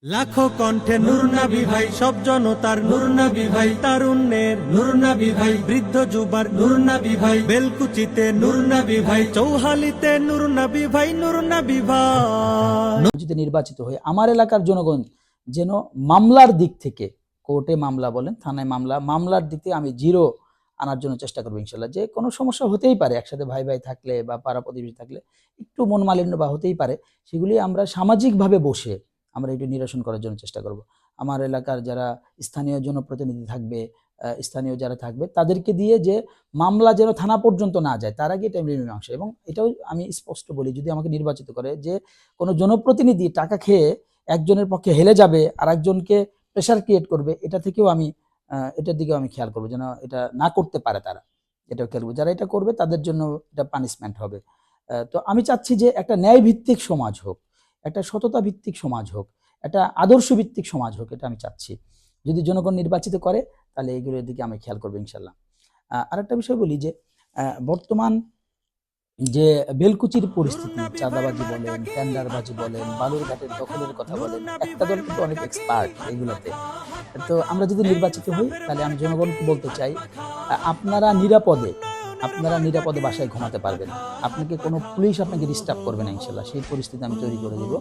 লাখো কণ্ঠে নূর নবী ভাই, সব জনতার নূর নবী ভাই, তারুণ্যের নূর নবী ভাই, বৃদ্ধ যুবার নূর নবী ভাই, বেলকুচিতে নূর নবী ভাই, চৌহালিতে নূর নবী ভাই, নূর নবী ভাই। যদি নির্বাচিত হয়ে আমার এলাকার জনগণ যেন মামলার দিক থেকে, কোর্টে মামলা বলেন, থানায় মামলার দিক থেকে আমি জিরো আনার জন্য চেষ্টা করবো ইনশাল্লাহ। যে কোনো সমস্যা হতেই পারে, একসাথে ভাই ভাই থাকলে বা পাড়া প্রতিবেশী থাকলে একটু মন মালিন্য বা হতেই পারে, সেগুলি আমরা সামাজিকভাবে বসে আমরা একটু নিরসন করার জন্য চেষ্টা করব। আমার এলাকার যারা স্থানীয় জনপ্রতিনিধি থাকবে, স্থানীয় যারা থাকবে, তাদেরকে দিয়ে যে মামলা যেন থানা পর্যন্ত না যায়, তার আগে টাইমলি মীমাংসা। এবং এটাও আমি স্পষ্ট বলি, যদি আমাকে নির্বাচিত করে, যে কোনো জনপ্রতিনিধি টাকা খেয়ে একজনের পক্ষে হেলে যাবে আর একজনকে প্রেশার ক্রিয়েট করবে, এটা থেকেও আমি এটার দিকেও আমি খেয়াল করবো যেন এটা না করতে পারে তারা। এটাও খেয়াল করবো, যারা এটা করবে তাদের জন্য এটা পানিশমেন্ট হবে। তো আমি চাচ্ছি যে একটা ন্যায় ভিত্তিক সমাজ হোক, একটা সততা ভিত্তিক সমাজ হোক, একটা আদর্শ ভিত্তিক সমাজ হোক, এটা আমি চাচ্ছি। যদি জনগণ নির্বাচিত করে তাহলে এগুলোর দিকে আমি খেয়াল করবো ইনশাল্লাহ। আরেকটা বিষয় বলি যে বর্তমান যে বেলকুচির পরিস্থিতি, চাঁদাবাজি বলেন, টেন্ডারবাজি বলেন, বালুরঘাটের দখলের কথা বলেন, একটা দল কিন্তু অনেক এক্সপার্ট এগুলোতে। তো আমরা যদি নির্বাচিত হই তাহলে আমি জনগণকে বলতে চাই, আপনারা নিরাপদে বাসায় ঘুমাতে পারবেন। আপনাকে কোনো পুলিশ আপনাকে ডিস্টার্ব করবে না ইনশাল্লাহ। সেই পরিস্থিতি আমি তৈরি করে দেব।